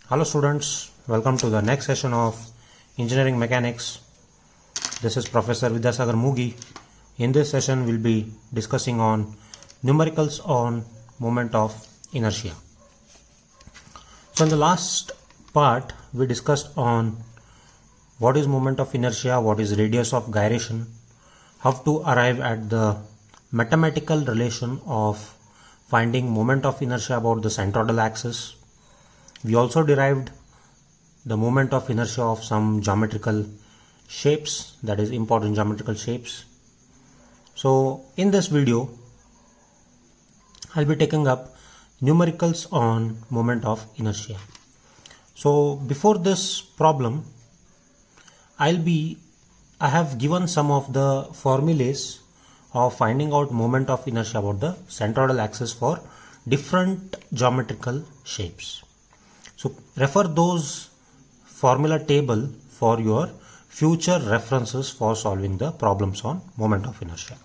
Hello students, welcome to the next session of Engineering Mechanics. This is Professor Vidyasagar Mugi. In this session we'll be discussing on numericals on moment of inertia. So in the last part we discussed on what is moment of inertia, what is radius of gyration, how to arrive at the mathematical relation of finding moment of inertia about the centroidal axis. We also derived the moment of inertia of some geometrical shapes, that is important geometrical shapes. So in this video I'll be taking up numericals on moment of inertia. So before this problem I have given some of the formulas of finding out moment of inertia about the centroidal axis for different geometrical shapes. So refer those formula table for your future references for solving the problems on moment of inertia.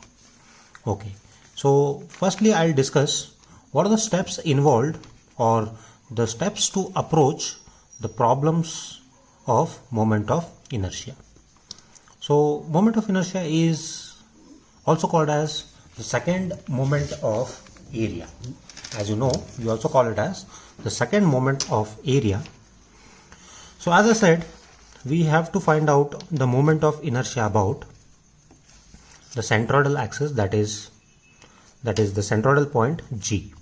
Okay, so firstly I'll discuss what are the steps involved or the steps to approach the problems of moment of inertia. So moment of inertia is also called as the second moment of area. As you know, we also call it as the second moment of area. So as I said, we have to find out the moment of inertia about the centroidal axis, that is the centroidal point G.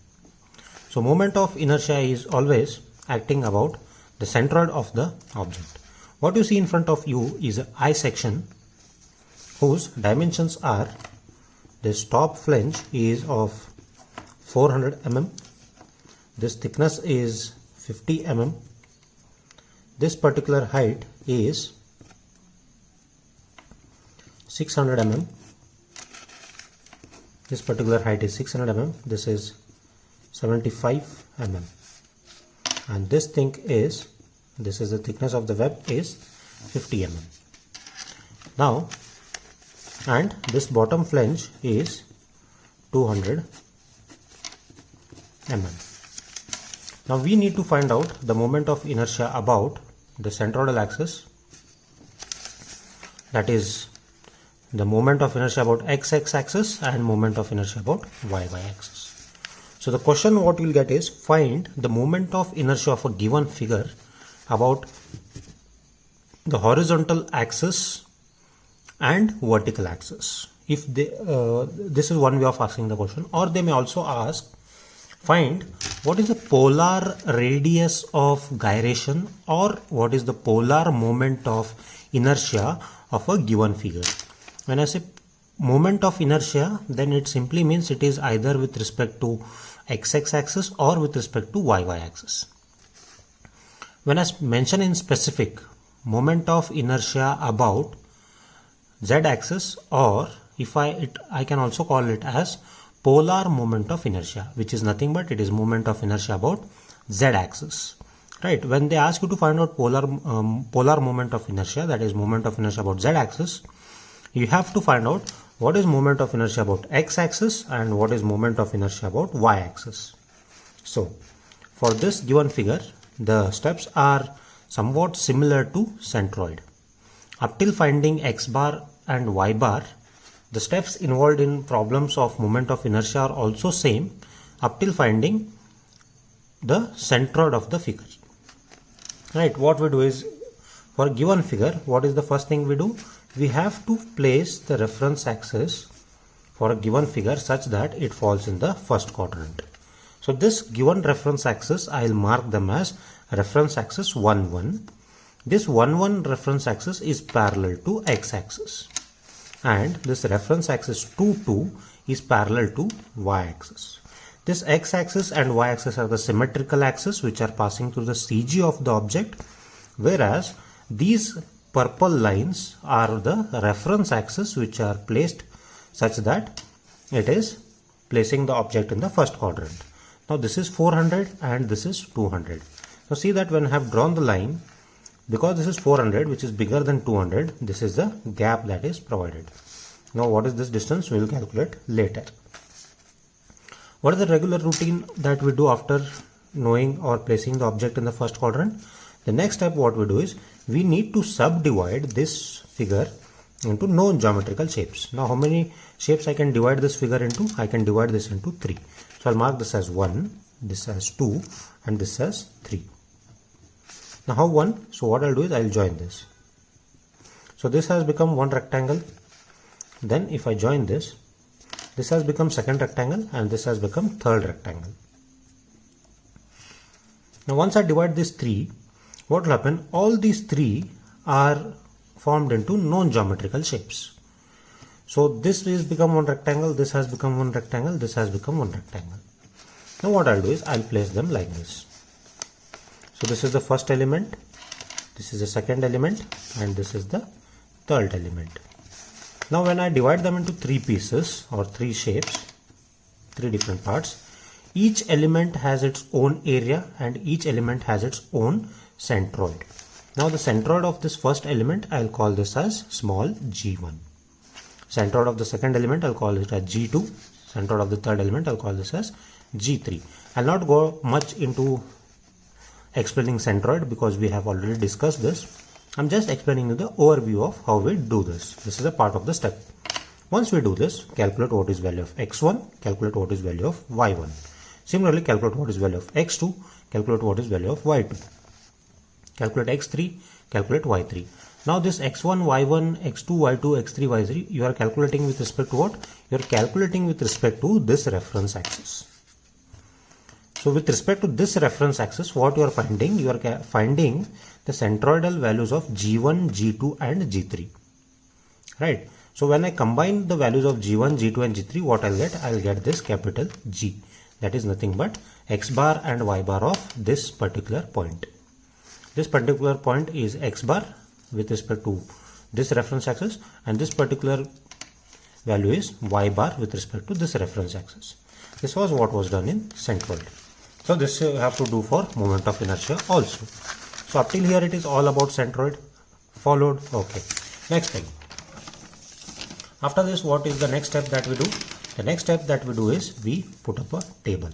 So moment of inertia is always acting about the centroid of the object. What you see in front of you is an I section whose dimensions are, this top flange is of 400 mm, this thickness is 50 mm, this particular height is 600 mm, this particular height is 600 mm, this is 75 mm, and this is the thickness of the web is 50 mm. Now, and this bottom flange is 200 mm. Now we need to find out the moment of inertia about the centroidal axis, that is the moment of inertia about x-x axis and moment of inertia about y-y axis. So the question what you will get is, find the moment of inertia of a given figure about the horizontal axis and vertical axis. If they this is one way of asking the question, or they may also ask, find what is the polar radius of gyration or what is the polar moment of inertia of a given figure. When I say moment of inertia, then it simply means it is either with respect to x-x axis or with respect to y-y axis. When I mention in specific moment of inertia about z-axis, or if I can also call it as polar moment of inertia, which is nothing but it is moment of inertia about z-axis, right? When they ask you to find out polar moment of inertia, that is moment of inertia about z-axis, you have to find out what is moment of inertia about x-axis and what is moment of inertia about y-axis. So for this given figure, the steps are somewhat similar to centroid. Up till finding x bar and y bar, the steps involved in problems of moment of inertia are also same up till finding the centroid of the figure. Right, what we do is, for a given figure, what is the first thing we do? We have to place the reference axis for a given figure such that it falls in the first quadrant. So this given reference axis, I will mark them as reference axis 1, 1. This 1, 1 reference axis is parallel to x-axis. And this reference axis 2, 2 is parallel to y-axis. This x-axis and y-axis are the symmetrical axis which are passing through the CG of the object, whereas these purple lines are the reference axis which are placed such that it is placing the object in the first quadrant. Now this is 400 and this is 200. Now see that when I have drawn the line, because this is 400 which is bigger than 200, this is the gap that is provided. Now what is this distance? We will calculate later. What is the regular routine that we do after knowing or placing the object in the first quadrant. The next step what we do is we need to subdivide this figure into known geometrical shapes. Now how many shapes I can divide this figure into? I can divide this into 3. So I'll mark this as 1, this as 2 and this as 3. Now how 1? So what I'll do is I'll join this. So this has become one rectangle. Then if I join this has become second rectangle and this has become third rectangle. Now once I divide this 3, what will happen? All these 3 are formed into known geometrical shapes. So this has become one rectangle, this has become one rectangle, this has become one rectangle. Now what I'll do is I'll place them like this. So this is the first element, this is the second element and this is the third element. Now when I divide them into 3 pieces or 3 shapes, 3 different parts, each element has its own area and each element has its own centroid. Now the centroid of this first element I'll call this as small g1. Centroid of the second element I'll call it as g2. Centroid of the third element I'll call this as g3. I'll not go much into explaining centroid because we have already discussed this. I'm just explaining you the overview of how we do this. This is a part of the step. Once we do this, calculate what is value of x1, calculate what is value of y1. Similarly, calculate what is value of x2, calculate what is value of y2. Calculate x3, calculate y3. Now this x1, y1, x2, y2, x3, y3, you are calculating with respect to what? You are calculating with respect to this reference axis. So with respect to this reference axis, what you are finding? You are finding the centroidal values of g1, g2 and g3. Right. So when I combine the values of g1, g2 and g3, what I'll get? I'll get this capital G. That is nothing but x bar and y bar of this particular point. This particular point is x bar with respect to this reference axis and this particular value is y bar with respect to this reference axis. This was what was done in centroid. So this you have to do for moment of inertia also. So up till here it is all about centroid. Followed. Okay. Next thing. After this, what is the next step that we do? The next step that we do is we put up a table.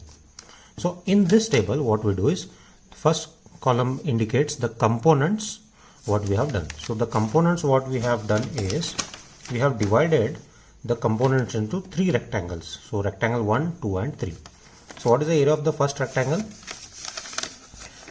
So in this table what we do is first column indicates the components what we have done. So the components what we have done is we have divided the components into 3 rectangles. So rectangle 1, 2 and 3. So what is the area of the first rectangle?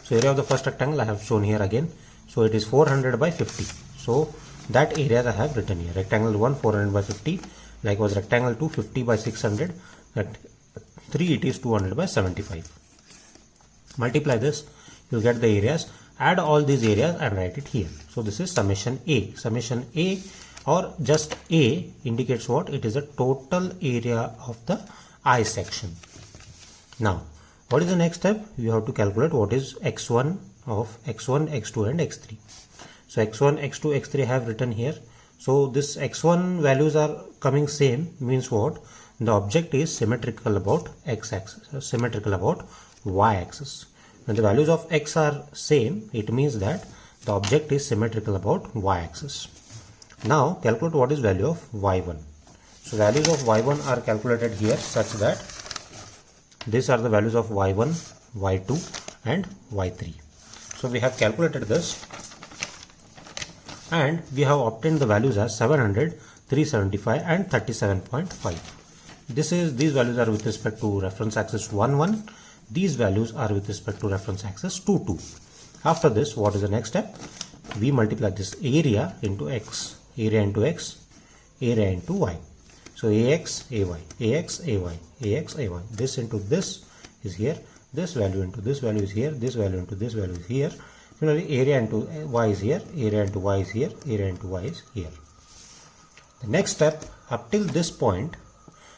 So area of the first rectangle I have shown here again. So it is 400 by 50. So that area I have written here. Rectangle 1 400 by 50. Likewise rectangle 2 50 by 600. 3 it is 200 by 75. Multiply this. You get the areas. Add all these areas and write it here. So this is summation A. Summation A or just A indicates what? It is a total area of the I section. Now what is the next step? You have to calculate what is x1 of x1, x2 and x3. So x1, x2, x3 I have written here. So this x1 values are coming same, means what? The object is symmetrical about x-axis, symmetrical about y-axis. When the values of x are same, it means that the object is symmetrical about y-axis. Now calculate what is value of y1. So values of y1 are calculated here such that these are the values of y1, y2 and y3. So we have calculated this and we have obtained the values as 700, 375 and 37.5. These values are with respect to reference axis 1, 1. These values are with respect to reference axis 2, 2. After this, what is the next step? We multiply this area into x, area into x, area into y. So ax, ay, ax, ay, ax, ay. This into this is here. This value into this value is here. This value into this value is here. Similarly, area into y is here. Area into y is here. Area into y is here. The next step up till this point,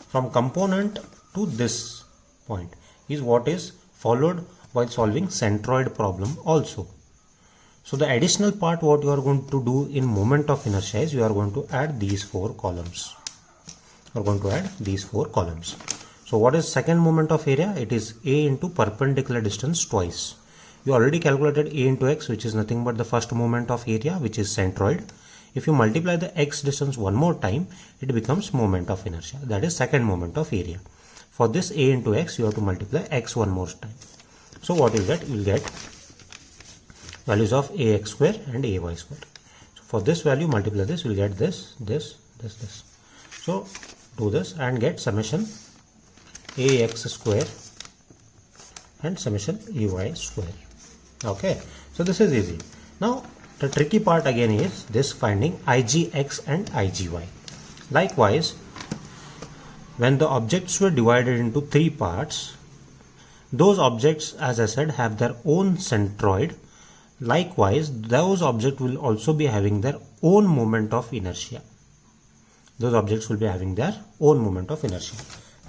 from component to this point, is what is followed while solving centroid problem also. So the additional part what you are going to do in moment of inertia is you are going to add these 4 columns. You are going to add these 4 columns. So what is second moment of area? It is A into perpendicular distance twice. You already calculated A into x, which is nothing but the first moment of area, which is centroid. If you multiply the x distance one more time, it becomes moment of inertia. That is second moment of area. For this A into x, you have to multiply x one more time. So what you get? You will get values of ax square and ay square. So for this value, multiply this, you will get this. So do this and get summation ax square and summation ay square. Okay, so this is easy. Now the tricky part again is this finding igx and igy. Likewise, when the objects were divided into three parts, those objects, as I said, have their own centroid. Likewise, those objects will also be having their own moment of inertia. Those objects will be having their own moment of inertia.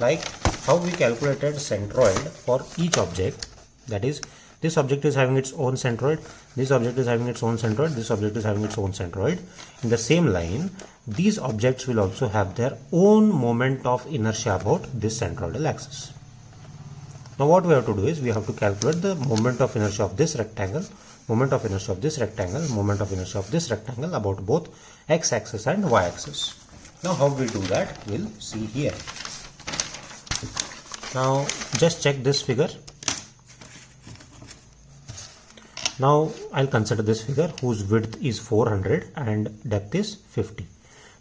Like how we calculated centroid for each object, that is, this object is having its own centroid, this object is having its own centroid, this object is having its own centroid. In the same line, these objects will also have their own moment of inertia about this centroidal axis. Now what we have to do is we have to calculate the moment of inertia of this rectangle, moment of inertia of this rectangle, moment of inertia of this rectangle about both x-axis and y-axis. Now how we do that, we'll see here. Now just check this figure. Now I'll consider this figure whose width is 400 and depth is 50.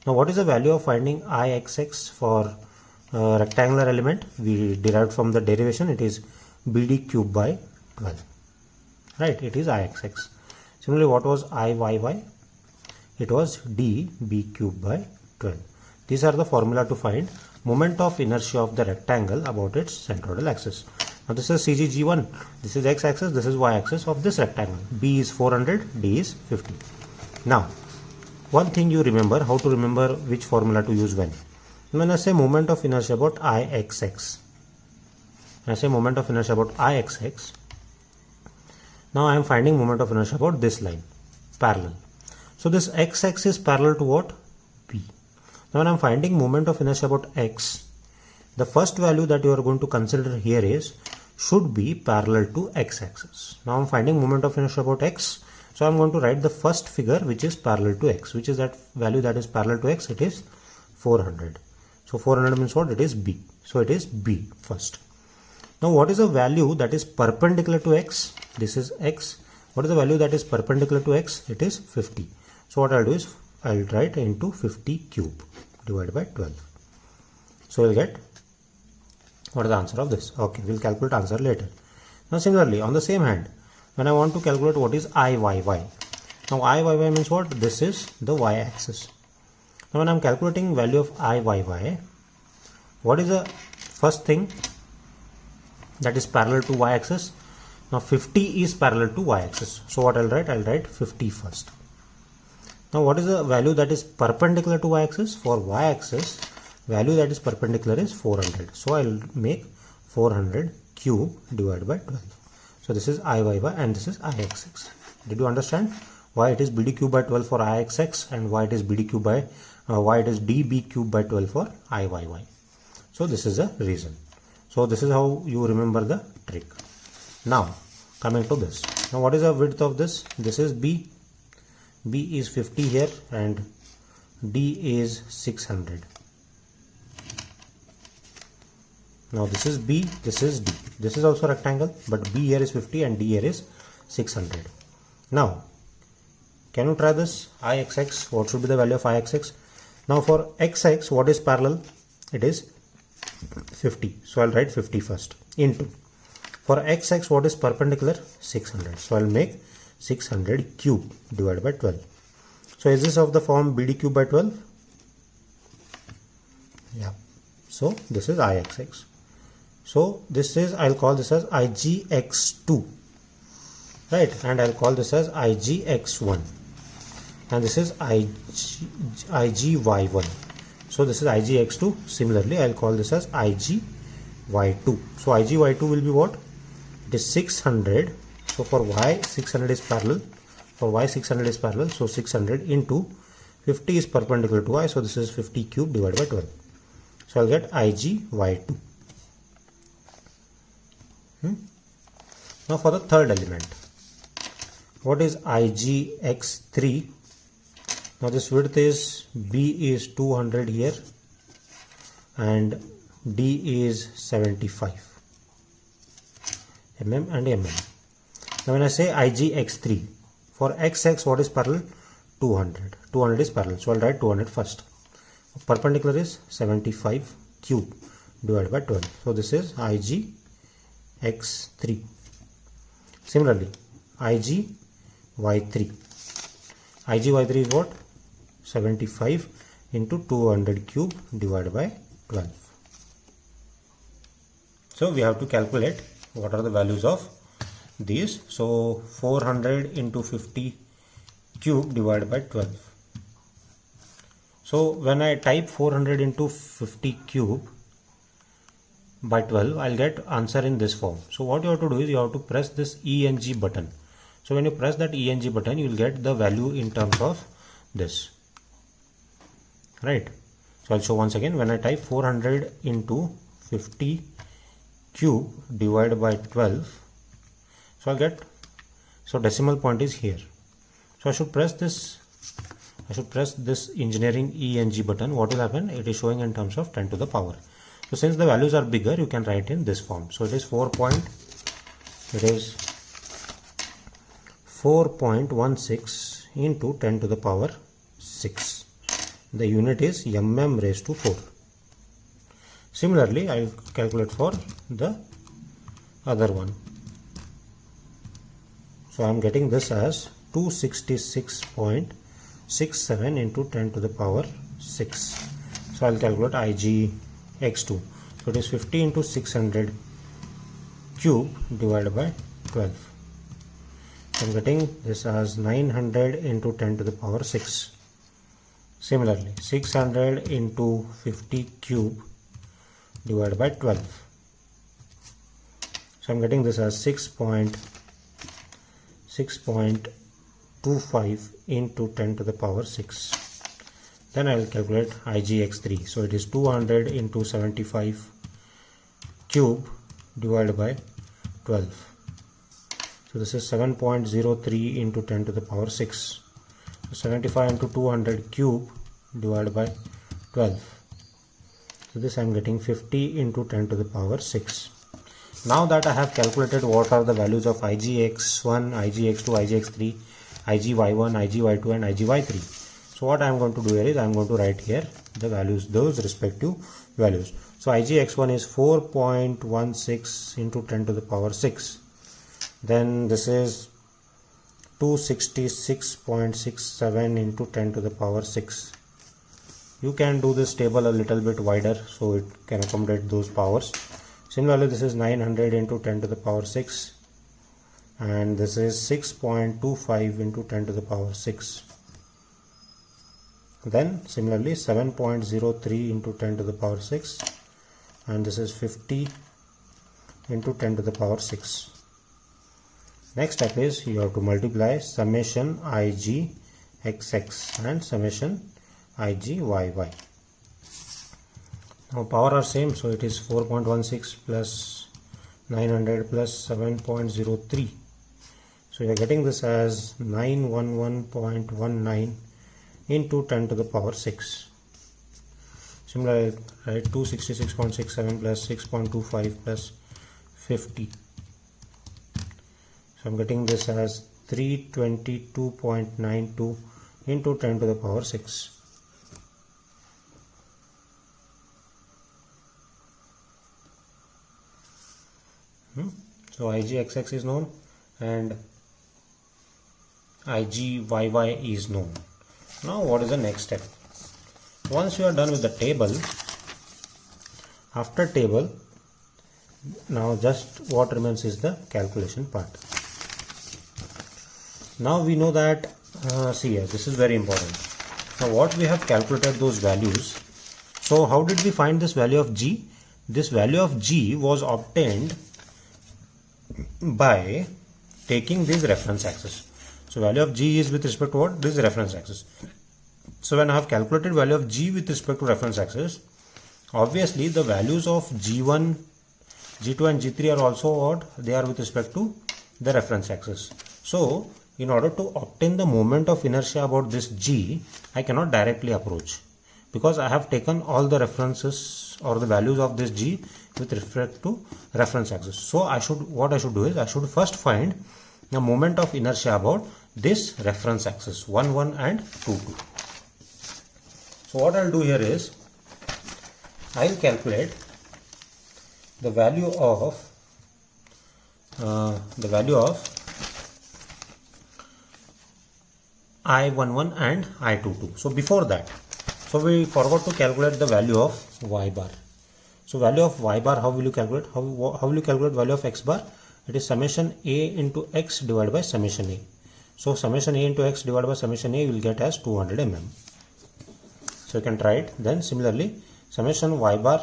Now what is the value of finding Ixx for rectangular element? We derived from the derivation, it is BD cube by 12. Right, it is Ixx. Similarly, what was Iyy? It was DB cube by 12. These are the formula to find moment of inertia of the rectangle about its centroidal axis. Now this is CGG1, this is x-axis, this is y-axis of this rectangle. B is 400, D is 50. Now, one thing you remember, how to remember which formula to use when. When I say moment of inertia about Ixx, when I say moment of inertia about Ixx, now I am finding moment of inertia about this line, parallel. So this x-axis is parallel to what? B. Now when I am finding moment of inertia about x, the first value that you are going to consider here is should be parallel to x-axis. Now I am finding moment of inertia about x, so I am going to write the first figure which is parallel to x. Which is that value that is parallel to x? It is 400. So 400 means what? It is B. So it is B first. Now what is the value that is perpendicular to x? This is x. What is the value that is perpendicular to x? It is 50. So what I'll do is I'll write into 50 cube divided by 12. So we'll get what is the answer of this. Okay, we'll calculate answer later. Now similarly, on the same hand, when I want to calculate what is Iyy. Now Iyy means what? This is the y-axis. Now when I'm calculating value of Iyy, what is the first thing that is parallel to y-axis? Now 50 is parallel to y-axis. So what I'll write? I'll write 50 first. Now what is the value that is perpendicular to y-axis? For y-axis, value that is perpendicular is 400. So I'll make 400 cube divided by 12. So this is Iyy and this is Ixx. Did you understand why it is BD cube by 12 for Ixx and why it is BD cube by why it is DB cube by 12 for Iyy? So this is the reason. So this is how you remember the trick. Now coming to this. Now what is the width of this? This is B. B is 50 here and D is 600. Now this is B, this is D. This is also rectangle, but B here is 50 and D here is 600. Now, can you try this? Ixx, what should be the value of Ixx? Now for xx, what is parallel? It is 50. So I'll write 50 first into. For xx, what is perpendicular? 600. So I'll make 600 cube divided by 12. So is this of the form BD cube by 12? Yeah. So this is Ixx. So this is, I'll call this as IGX2, right? And I'll call this as IGX1. And this is IGY1. So this is IGX2. Similarly, I'll call this as IGY2. So IGY2 will be what? It is 600. So for Y, 600 is parallel. For Y, 600 is parallel. So 600 into 50 is perpendicular to Y. So this is 50 cube divided by 12. So I'll get IGY2. Now for the third element, what is IGX3? Now this width is B is 200 here and D is 75. mm and mm. Now when I say IGX3, for XX what is parallel? 200. 200 is parallel, so I'll write 200 first. Perpendicular is 75 cube divided by 12. So this is IGX3. Similarly, IGY3. IGY3 is what? 75 into 200 cube divided by 12. So we have to calculate what are the values of these. So 400 into 50 cube divided by 12. So when I type 400 into 50 cube by 12, I'll get answer in this form. So what you have to do is you have to press this ENG button. So when you press that ENG button, you will get the value in terms of this, right? So I'll show once again. When I type 400 into 50 cube divided by 12, so I'll get, so decimal point is here. So I should press this engineering ENG button. What will happen? It is showing in terms of 10 to the power. So since the values are bigger, you can write in this form. So it is 4.16 into 10 to the power 6. The unit is mm raised to 4. Similarly, I will calculate for the other one. So I am getting this as 266.67 into 10 to the power 6. So I will calculate IGX2. So it is 50 into 600 cube divided by 12. So I am getting this as 900 into 10 to the power 6. Similarly, 600 into 50 cube divided by 12. So I am getting this as 6.25 into 10 to the power 6. Then I will calculate IGX3. So it is 200 into 75 cube divided by 12. So this is 7.03 into 10 to the power 6. So 75 into 200 cube divided by 12. So this I am getting 50 into 10 to the power 6. Now that I have calculated what are the values of IGX1, IGX2, IGX3, IGY1, IGY2 and IGY3. So what I am going to do here is I am going to write here the values, those respective values. So IGX1 is 4.16 into 10 to the power 6. Then this is 266.67 into 10 to the power 6. You can do this table a little bit wider so it can accommodate those powers. Similarly, this is 900 into 10 to the power 6 and this is 6.25 into 10 to the power 6. Then similarly 7.03 into 10 to the power 6 and this is 50 into 10 to the power 6. Next step is you have to multiply summation IGXX and summation IGYY. Now power are same, so it is 4.16 plus 900 plus 7.03. So you are getting this as 911.19 into 10 to the power 6. Similarly, right, 266.67 plus 6.25 plus 50. So I am getting this as 322.92 into 10 to the power 6. So IGXX is known and IGYY is known. Now what is the next step? Once you are done with the table, after table, now just what remains is the calculation part. Now we know that, see here, this is very important. Now what we have calculated those values. So how did we find this value of G? This value of G was obtained by taking this reference axis. So value of G is with respect to what? This reference axis. So when I have calculated value of G with respect to reference axis, obviously the values of G1, G2 and G3 are also what? They are with respect to the reference axis. So in order to obtain the moment of inertia about this G, I cannot directly approach, because I have taken all the references or the values of this G with respect to reference axis. So what I should do is I should first find the moment of inertia about this reference axis 1 1 and 2 2. So what I'll do here is I'll calculate the value of I11 and I22. So before that, we forgot to calculate the value of y bar. So value of y bar, how will you calculate? How will you calculate value of x bar? It is summation a into x divided by summation a. So summation a into x divided by summation a you will get as 200 mm. So you can try it. Then similarly, summation y bar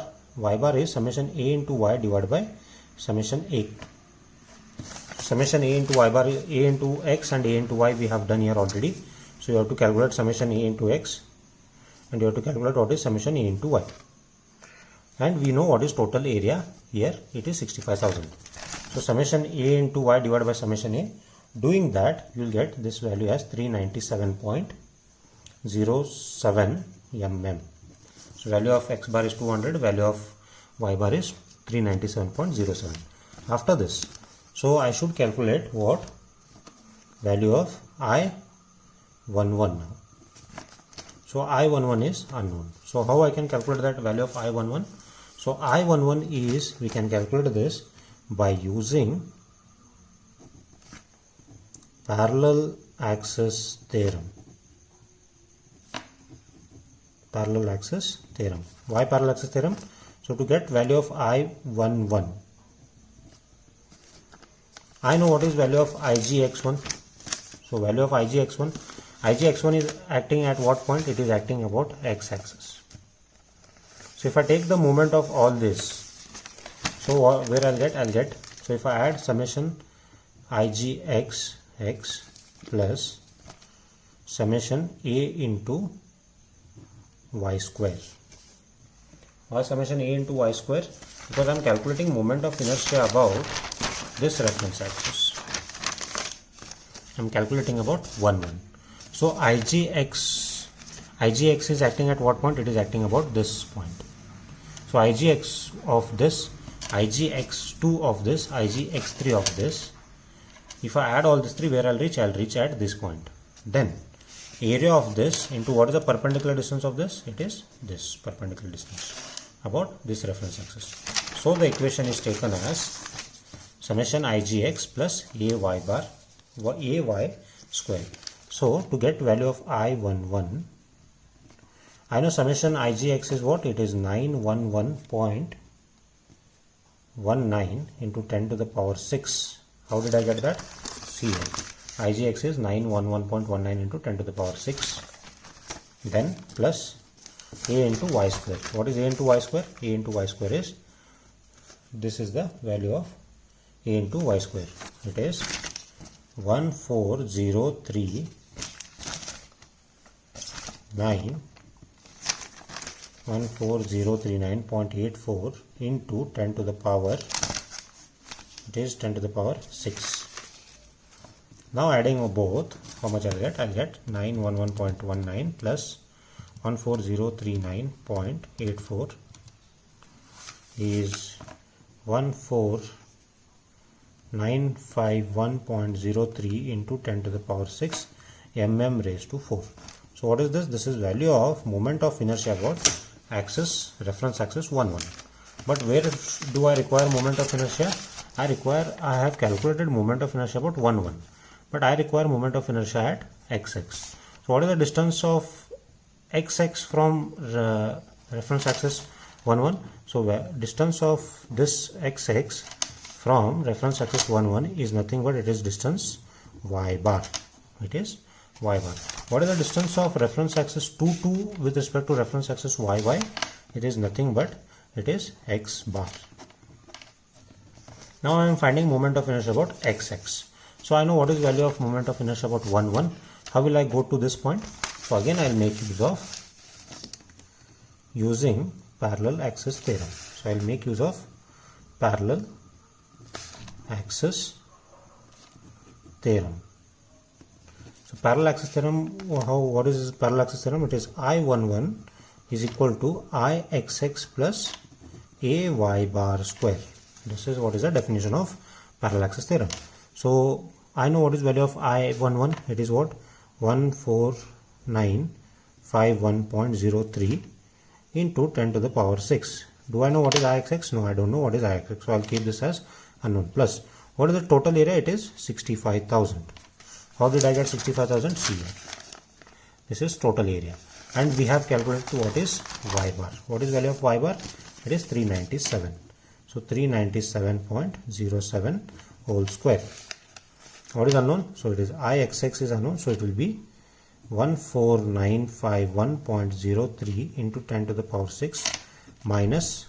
is summation a into y divided by summation a. Summation a into y bar is a into x and a into y we have done here already. So you have to calculate summation a into x and you have to calculate what is summation a into y. And we know what is total area here, it is 65,000. So summation a into y divided by summation a, doing that you will get this value as 397.07 mm. So value of x bar is 200, value of y bar is 397.07. After this, so I should calculate what value of I11 now. So I11 is unknown. So how I can calculate that value of I11? So I11 is, we can calculate this by using parallel axis theorem. Parallel axis theorem. Why parallel axis theorem? So to get value of I11, I know what is value of IGX1. So value of IGX1. IGX1 is acting at what point? It is acting about x-axis. So if I take the moment of all this, so where I'll get, so if I add summation IGX x plus summation a into y square. Why summation a into y square? Because I am calculating moment of inertia about this reference axis. I am calculating about 1 1. So IGX is acting at what point? It is acting about this point. So IGX of this, IGX2 of this, IGX3 of this. If I add all these three, where I'll reach at this point. Then area of this into what is the perpendicular distance of this? It is this perpendicular distance about this reference axis. So the equation is taken as summation IGX plus AY bar, AY square. So to get value of I11, I know summation IGX is what? It is 911.19 into 10 to the power 6. How did I get that? See here. IGX is 911.19 into 10 to the power 6. Then plus A into Y square. What is A into Y square? A into Y square is, this is the value of A into Y square. It is 14,039.84 into 10 to the power, it is 10 to the power 6. Now adding both, how much I'll get? I'll get 911.19 plus 14,039.84 is 14,951.03 into 10 to the power 6 mm raised to 4. So what is this? This is value of moment of inertia about axis, reference axis 1 1. But where do I require moment of inertia? I have calculated moment of inertia about 1 1. But I require moment of inertia at xx. So what is the distance of xx from reference axis 1 1? So distance of this xx from reference axis 1 1 is nothing but it is distance y bar. It is y bar. What is the distance of reference axis 2 2 with respect to reference axis y y? It is nothing but it is x bar. Now I am finding moment of inertia about xx. So I know what is value of moment of inertia about 1 1. How will I go to this point? So again I will make use of using parallel axis theorem. So I will make use of parallel axis theorem. So parallel axis theorem, what is parallel axis theorem? It is I11 is equal to Ixx plus Ay bar square. This is what is the definition of parallel access theorem. So I know what is value of I11. It is what? 14951.03 into 10 to the power 6. Do I know what is Ixx? No, I don't know what is Ixx. So I'll keep this as unknown. Plus, what is the total area? It is 65,000. How did I get 65,000? See here. This is total area. And we have calculated what is Y bar. What is value of Y bar? It is 397. So 397.07 whole square. What is unknown? So it is Ixx is unknown. So it will be 14951.03 into 10 to the power 6 minus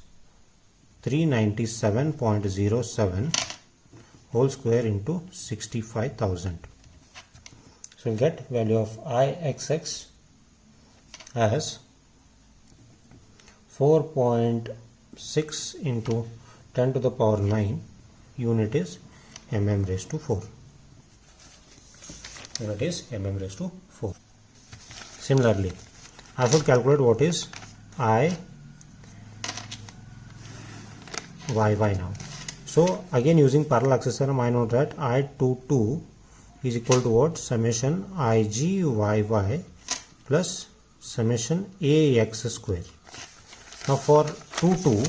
397.07 whole square into 65,000. So we get value of Ixx as 4.6 into 10 to the power 9. Unit is mm raised to 4. Unit is mm raised to 4. Similarly, I should calculate what is Iyy now. So again, using parallel access theorem, I know that I22 is equal to what? Summation Igyy plus summation Ax square. Now for 22,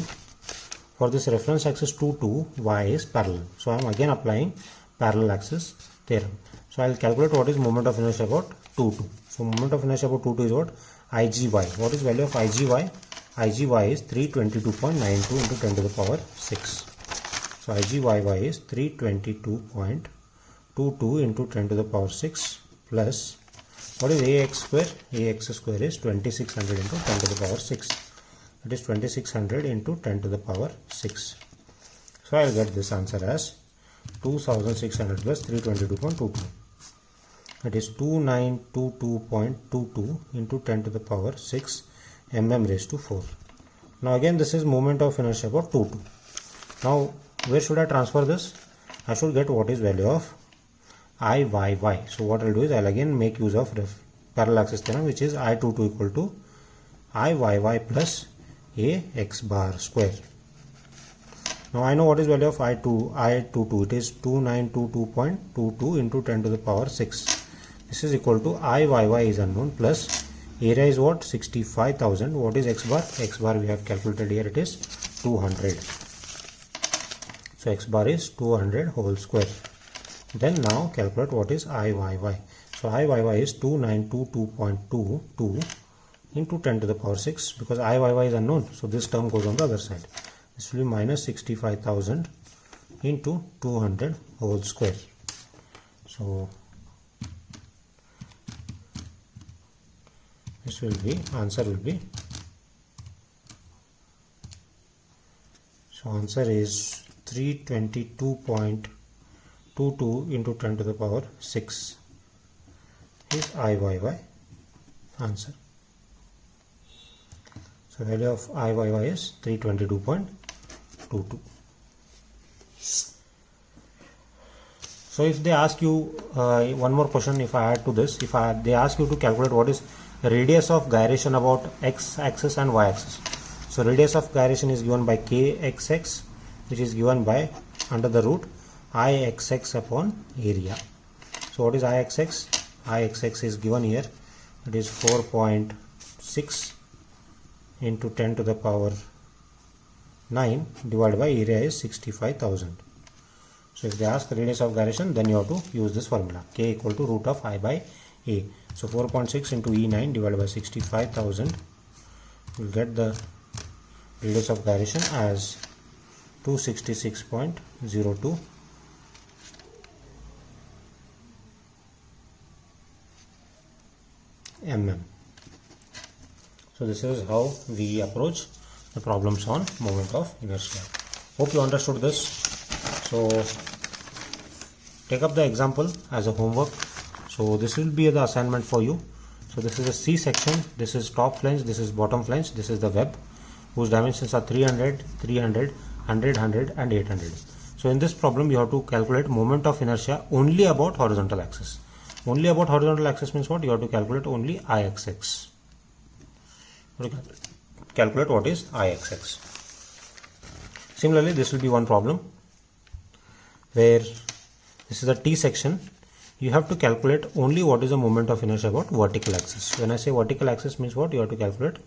for this reference axis 22, y is parallel. So I am again applying parallel access theorem. So I will calculate what is moment of inertia about 22. So moment of inertia about 22 is what? Igy. What is value of Igy? Igy is 322.92 into 10 to the power 6. So Igy is 322.22 into 10 to the power 6 plus what is Ax square? Ax square is 2600 into 10 to the power 6. It is 2600 into 10 to the power 6. So I will get this answer as 2600 plus 322.22. It is 2922.22 into 10 to the power 6 mm raised to 4. Now again this is moment of inertia about 22. Now where should I transfer this? I should get what is value of Iyy. So what I will do is I will again make use of parallel access theorem, which is I22 equal to Iyy plus Ax bar square. Now I know what is value of I22. It is 2922.22 into 10 to the power 6. This is equal to Iyy is unknown plus area is what? 65,000. What is x bar? X bar we have calculated here. It is 200. So x bar is 200 whole square. Then now calculate what is Iyy. So Iyy is 2922.22 into 10 to the power 6, because Iyy is unknown. So this term goes on the other side. This will be minus 65,000 into 200 whole square. So this will be, answer will be, so answer is 322.22 into 10 to the power 6 is Iyy answer. So value of Iyy is 322.22. So if they ask you one more question, if I add to this, they ask you to calculate what is radius of gyration about x axis and y axis. So radius of gyration is given by kxx, which is given by under the root Ixx upon area. So what is Ixx? Ixx is given here. It is 4.6 into 10 to the power 9 divided by area is 65,000. So if they ask the radius of gyration, then you have to use this formula, k equal to root of I by a. So 4.6 into E9 divided by 65,000, you will get the radius of gyration as 266.02 mm. So this is how we approach the problems on moment of inertia. Hope you understood this. So take up the example as a homework. So this will be the assignment for you. So this is a C section, this is top flange, this is bottom flange, this is the web, whose dimensions are 300, 300, 100, 100 and 800. So in this problem you have to calculate moment of inertia only about horizontal axis. Only about horizontal axis means what? You have to calculate only Ixx. calculate what is Ixx. Similarly, this will be one problem where this is the T section. You have to calculate only what is the moment of inertia about vertical axis. When I say vertical axis means what? You have to calculate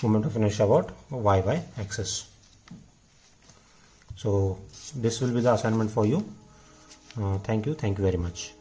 moment of inertia about y axis. So this will be the assignment for you. Thank you very much.